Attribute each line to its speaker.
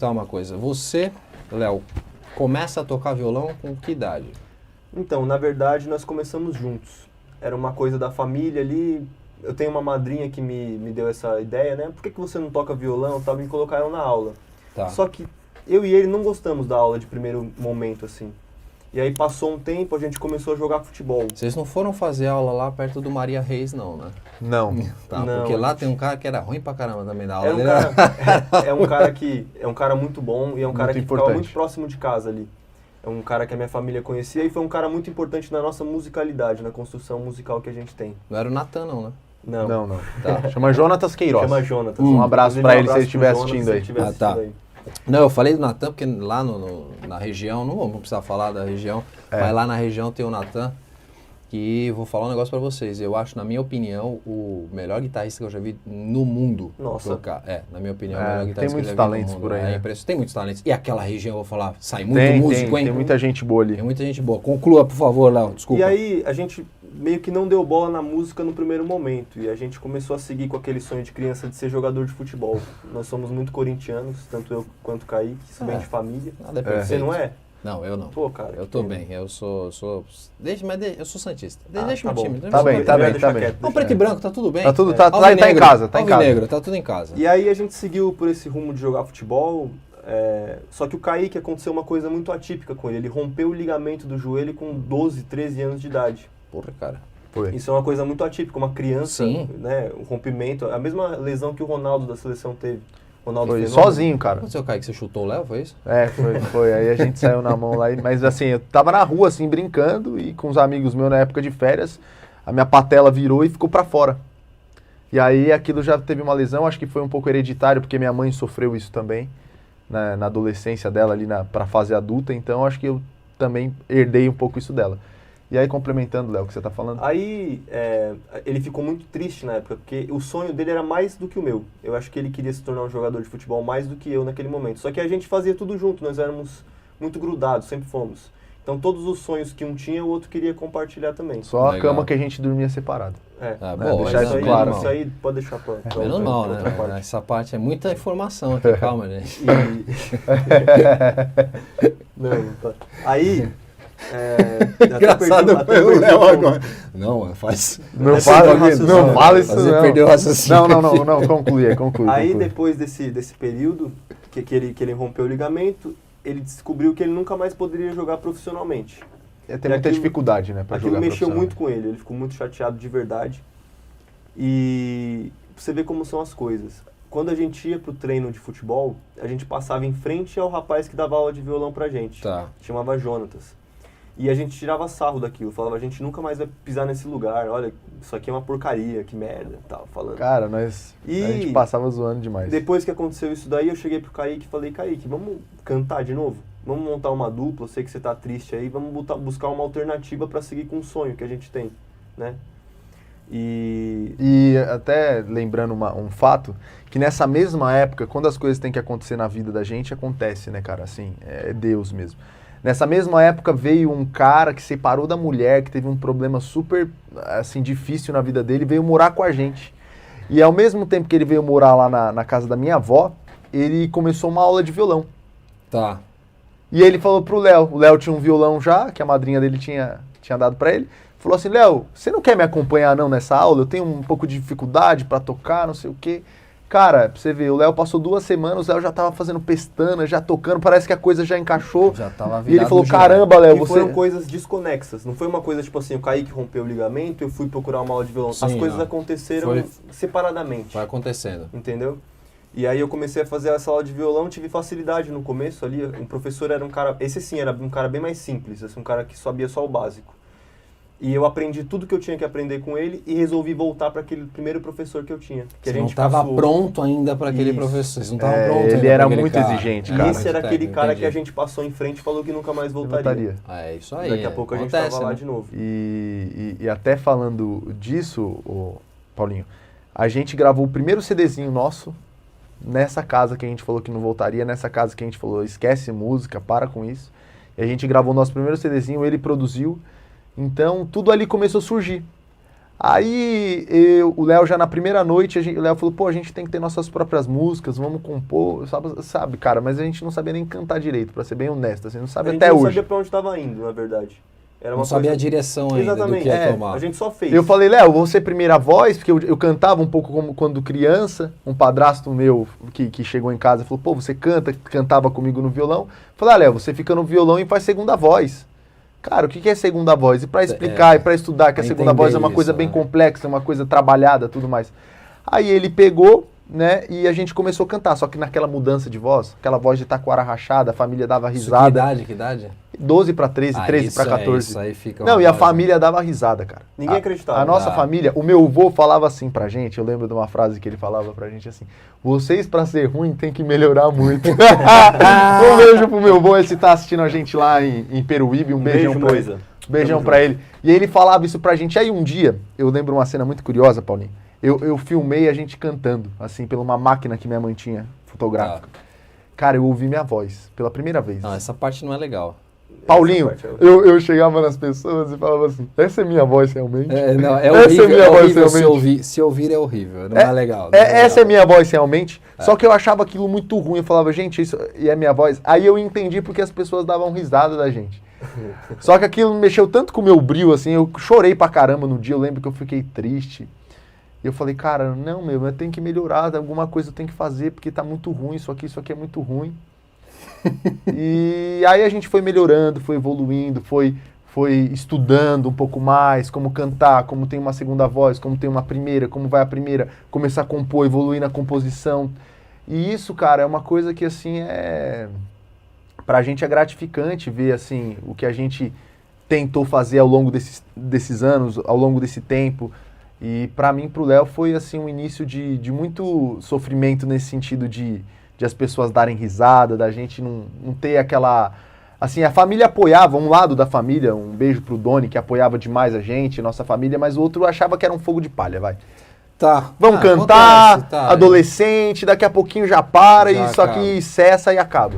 Speaker 1: Tá, uma coisa. Você, Léo, começa a tocar violão com que idade?
Speaker 2: Então, na verdade, nós começamos juntos. Era uma coisa da família ali. Eu tenho uma madrinha que me deu essa ideia, né? Por que você não toca violão? Tal, me colocaram na aula.
Speaker 1: Tá.
Speaker 2: Só que eu e ele não gostamos da aula de primeiro momento, assim. E aí passou um tempo, a gente começou a jogar futebol.
Speaker 1: Vocês não foram fazer aula lá perto do Maria Reis, não, né?
Speaker 3: Não.
Speaker 1: Tá,
Speaker 2: Não,
Speaker 1: porque
Speaker 2: a
Speaker 1: lá
Speaker 2: gente-
Speaker 1: tem um cara que era ruim pra caramba também da aula
Speaker 2: É um
Speaker 1: dele.
Speaker 2: cara, é um cara muito bom e é um cara
Speaker 3: Muito
Speaker 2: que ficava
Speaker 3: importante.
Speaker 2: muito próximo de casa ali. É um cara que a minha família conhecia e foi um cara muito importante na nossa musicalidade, na construção musical que a gente tem.
Speaker 1: Não era o Natan, não, né?
Speaker 2: Não.
Speaker 1: Tá.
Speaker 3: Chama Jonatas Queiroz.
Speaker 2: Chama Jonatas.
Speaker 3: Um abraço
Speaker 2: Inclusive,
Speaker 3: pra ele se
Speaker 2: abraço
Speaker 3: ele estiver
Speaker 2: pro Jonas,
Speaker 3: assistindo
Speaker 2: se ele
Speaker 3: aí.
Speaker 2: estiver
Speaker 1: Ah, tá.
Speaker 2: assistindo aí.
Speaker 1: Não, eu falei do Natan porque lá na região, não vamos precisar falar da região, mas lá na região tem o Natan, que vou falar um negócio pra vocês. Eu acho, na minha opinião, o melhor guitarrista que eu já vi no mundo
Speaker 2: Nossa.
Speaker 1: tocar. Na minha opinião,
Speaker 3: É,
Speaker 1: o melhor
Speaker 3: tem
Speaker 1: guitarrista
Speaker 3: muitos
Speaker 1: que eu já vi
Speaker 3: talentos
Speaker 1: no mundo.
Speaker 3: por aí, né?
Speaker 1: Tem muitos talentos. E aquela região, eu vou falar, sai muito músico, hein?
Speaker 3: Tem muita gente boa ali.
Speaker 1: Tem muita gente boa. Conclua, por favor, Léo, desculpa.
Speaker 2: E aí, a gente meio que não deu bola na música no primeiro momento. E a gente começou a seguir com aquele sonho de criança de ser jogador de futebol. Nós somos muito corintianos, tanto eu quanto o Kaique, isso vem de família.
Speaker 1: Nada é
Speaker 2: Você
Speaker 1: perfeito.
Speaker 2: não é?
Speaker 1: Não, eu não.
Speaker 2: Pô, cara.
Speaker 1: Eu tô
Speaker 2: que pena.
Speaker 1: bem, eu sou eu sou santista.
Speaker 2: Ah,
Speaker 1: Deixa
Speaker 2: tá
Speaker 1: meu
Speaker 2: bom.
Speaker 1: time.
Speaker 3: Tá bem, tá bem,
Speaker 2: Deixa
Speaker 3: tá bem.
Speaker 2: quieto,
Speaker 1: Não,
Speaker 2: deixa
Speaker 1: preto e
Speaker 2: quieto.
Speaker 1: branco, tá tudo bem.
Speaker 3: Tá tudo, tá em
Speaker 1: Alvinegro,
Speaker 3: casa, tá em casa.
Speaker 1: Alvinegro, tá tudo em casa.
Speaker 2: E aí a gente seguiu por esse rumo de jogar futebol, só que o Kaique aconteceu uma coisa muito atípica com ele. Ele rompeu o ligamento do joelho com 12, 13 anos de idade.
Speaker 1: Porra, cara.
Speaker 3: Foi.
Speaker 2: Isso é uma coisa muito atípica, uma criança,
Speaker 1: Sim.
Speaker 2: né, um rompimento, a mesma lesão que o Ronaldo da seleção teve. Ronaldo
Speaker 3: Foi
Speaker 2: Fenômeno.
Speaker 3: sozinho,
Speaker 1: O que
Speaker 3: cara.
Speaker 1: aconteceu, Kaique? Você chutou o Léo, foi isso?
Speaker 3: Foi. Aí a gente saiu na mão lá. Mas assim, eu tava na rua, assim, brincando, e com os amigos meus na época de férias, a minha patela virou e ficou pra fora. E aí aquilo já teve uma lesão, acho que foi um pouco hereditário, porque minha mãe sofreu isso também, na adolescência dela, ali pra fase adulta, então acho que eu também herdei um pouco isso dela. E aí, complementando, Léo, o que você tá falando?
Speaker 2: Aí ele ficou muito triste na época, porque o sonho dele era mais do que o meu. Eu acho que ele queria se tornar um jogador de futebol mais do que eu naquele momento. Só que a gente fazia tudo junto, nós éramos muito grudados, sempre fomos. Então todos os sonhos que um tinha, o outro queria compartilhar também.
Speaker 3: Só a
Speaker 1: Legal.
Speaker 3: cama que a gente dormia separado.
Speaker 1: Ah,
Speaker 3: Né,
Speaker 1: bom,
Speaker 3: deixar
Speaker 1: mas
Speaker 3: isso
Speaker 1: aí,
Speaker 3: claro.
Speaker 2: Isso aí pode deixar pra
Speaker 1: Menos mal,
Speaker 2: outra
Speaker 1: né?
Speaker 2: parte.
Speaker 1: Essa parte é muita informação aqui, calma, gente.
Speaker 2: Não tá. Aí... até
Speaker 1: Engraçado
Speaker 2: perdi- até
Speaker 1: foi o
Speaker 2: perdi
Speaker 1: Léo
Speaker 2: o ponto.
Speaker 1: agora. Não, faz...
Speaker 3: Não
Speaker 2: Você
Speaker 3: fala,
Speaker 2: perdeu o raciocínio.
Speaker 3: não fala isso
Speaker 1: Você
Speaker 3: não.
Speaker 1: perdeu o raciocínio.
Speaker 3: Não, conclui.
Speaker 2: Aí depois desse período que ele rompeu o ligamento, ele descobriu que ele nunca mais poderia jogar profissionalmente.
Speaker 3: Tem muita
Speaker 2: aquilo-
Speaker 3: dificuldade, né, pra
Speaker 2: Aquilo
Speaker 3: jogar
Speaker 2: mexeu
Speaker 3: profissional.
Speaker 2: muito com ele ficou muito chateado de verdade. E você vê como são as coisas. Quando a gente ia pro treino de futebol, a gente passava em frente ao rapaz que dava aula de violão pra gente.
Speaker 1: Tá.
Speaker 2: Chamava Jonatas. E a gente tirava sarro daquilo, falava, a gente nunca mais vai pisar nesse lugar, olha, isso aqui é uma porcaria, que merda, tal, falando.
Speaker 3: Cara, a
Speaker 2: E
Speaker 3: gente passava zoando demais.
Speaker 2: Depois que aconteceu isso daí, eu cheguei pro Kaique e falei, Kaique, vamos cantar de novo? Vamos montar uma dupla, eu sei que você tá triste aí, vamos buscar uma alternativa pra seguir com o sonho que a gente tem, né?
Speaker 3: E até lembrando um fato, que nessa mesma época, quando as coisas têm que acontecer na vida da gente, acontece, né, cara? Assim, é Deus mesmo. Nessa mesma época veio um cara que separou da mulher, que teve um problema super, assim, difícil na vida dele, veio morar com a gente. E ao mesmo tempo que ele veio morar lá na casa da minha avó, ele começou uma aula de violão.
Speaker 1: Tá.
Speaker 3: E ele falou pro Léo, o Léo tinha um violão já, que a madrinha dele tinha dado pra ele, falou assim, Léo, você não quer me acompanhar não nessa aula? Eu tenho um pouco de dificuldade pra tocar, não sei o quê. Cara, pra você ver, o Léo passou 2 semanas, o Léo já tava fazendo pestana, já tocando, parece que a coisa já encaixou.
Speaker 1: Já tava
Speaker 3: E ele falou,
Speaker 1: virado no jogo.
Speaker 3: caramba, Léo,
Speaker 2: E
Speaker 3: você...
Speaker 2: foram coisas desconexas, não foi uma coisa tipo assim, o Kaique rompeu o ligamento, eu fui procurar uma aula de violão. As
Speaker 1: Sim,
Speaker 2: coisas
Speaker 1: ó.
Speaker 2: aconteceram
Speaker 1: Foi-
Speaker 2: separadamente,
Speaker 1: Vai acontecendo.
Speaker 2: entendeu? E aí eu comecei a fazer essa aula de violão, tive facilidade no começo ali, o professor era um cara, esse sim, era um cara bem mais simples, assim, um cara que sabia só o básico. E eu aprendi tudo que eu tinha que aprender com ele e resolvi voltar para aquele primeiro professor que eu tinha. Que
Speaker 1: Você
Speaker 2: a
Speaker 1: não
Speaker 2: gente
Speaker 1: estava
Speaker 2: passou.
Speaker 1: pronto ainda para aquele
Speaker 2: Isso.
Speaker 1: professor. Vocês não estavam prontos
Speaker 3: ele
Speaker 1: ainda pra
Speaker 3: era
Speaker 1: aquele
Speaker 3: muito
Speaker 1: cara.
Speaker 3: exigente,
Speaker 2: E
Speaker 3: cara.
Speaker 2: esse era aquele cara
Speaker 1: Entendi.
Speaker 2: que a gente passou em frente e falou que nunca mais
Speaker 3: Eu
Speaker 2: voltaria.
Speaker 3: voltaria.
Speaker 1: É isso aí.
Speaker 2: Daqui a pouco a gente
Speaker 1: acontece,
Speaker 2: estava lá
Speaker 1: né?
Speaker 2: de novo.
Speaker 3: E até falando disso, Paulinho, a gente gravou o primeiro CDzinho nosso nessa casa que a gente falou que não voltaria, nessa casa que a gente falou, esquece música, para com isso. E a gente gravou o nosso primeiro CDzinho, ele produziu, então tudo ali começou a surgir. Aí o Léo já na primeira noite, o Léo falou, pô, a gente tem que ter nossas próprias músicas, vamos compor, sabe, cara, mas a gente não sabia nem cantar direito, pra ser bem honesto, assim, não sabe até hoje. A gente não sabia
Speaker 2: pra onde tava indo, na verdade.
Speaker 1: Era uma sabia a direção ainda. Exatamente. Do que ia tomar.
Speaker 2: A gente só fez.
Speaker 3: Eu falei, Léo, vou ser primeira voz, porque eu cantava um pouco como quando criança, um padrasto meu que chegou em casa e falou, pô, você cantava comigo no violão. Eu falei, Léo, você fica no violão e faz segunda voz. Cara, o que é segunda voz? E pra explicar e pra estudar que a segunda voz é uma coisa bem complexa, uma coisa trabalhada, tudo mais. Aí ele pegou, né, e a gente começou a cantar, só que naquela mudança de voz, aquela voz de taquara rachada, a família dava risada.
Speaker 1: Que idade?
Speaker 3: 12 para 13, 13 para 14.
Speaker 1: Isso aí fica
Speaker 3: não, e a família dava risada, cara.
Speaker 2: Ninguém acreditava.
Speaker 3: A nossa família, o meu avô falava assim pra gente, eu lembro de uma frase que ele falava pra gente assim, vocês pra ser ruim tem que melhorar muito. Um beijo pro meu avô, ele tá assistindo a gente lá em Peruíbe, um beijão pra ele. Beijão pra ele. E ele falava isso pra gente. Aí um dia, eu lembro uma cena muito curiosa, Paulinho, eu filmei a gente cantando, assim, pela uma máquina que minha mãe tinha, fotográfica. Cara, eu ouvi minha voz, pela primeira vez.
Speaker 1: Não, essa parte não é legal.
Speaker 3: Paulinho, eu chegava nas pessoas e falava assim, essa é minha voz realmente?
Speaker 1: Não, é horrível, essa é minha voz realmente? Se ouvir é horrível, não é legal. Não é
Speaker 3: essa
Speaker 1: legal.
Speaker 3: É minha voz realmente? Só que eu achava aquilo muito ruim, eu falava, gente, isso é minha voz. Aí eu entendi porque as pessoas davam risada da gente. Só que aquilo mexeu tanto com o meu brio, assim, eu chorei pra caramba no dia, eu lembro que eu fiquei triste. E eu falei, cara, não, eu tenho que melhorar, alguma coisa eu tenho que fazer, porque tá muito ruim, isso aqui é muito ruim. E aí a gente foi melhorando, foi evoluindo, foi estudando um pouco mais, como cantar, como tem uma segunda voz, como tem uma primeira, como vai a primeira, começar a compor, evoluir na composição. E isso, cara, é uma coisa que, assim, pra gente é gratificante ver, assim, o que a gente tentou fazer ao longo desses anos, ao longo desse tempo. E pra mim, pro Léo, foi, assim, um início de muito sofrimento nesse sentido de as pessoas darem risada, da gente não ter aquela... Assim, a família apoiava, um lado da família, um beijo pro Doni, que apoiava demais a gente, nossa família, mas o outro achava que era um fogo de palha, vai.
Speaker 1: Tá.
Speaker 3: Vamos cantar, acontece, adolescente, daqui a pouquinho já para e isso aqui cessa e acaba.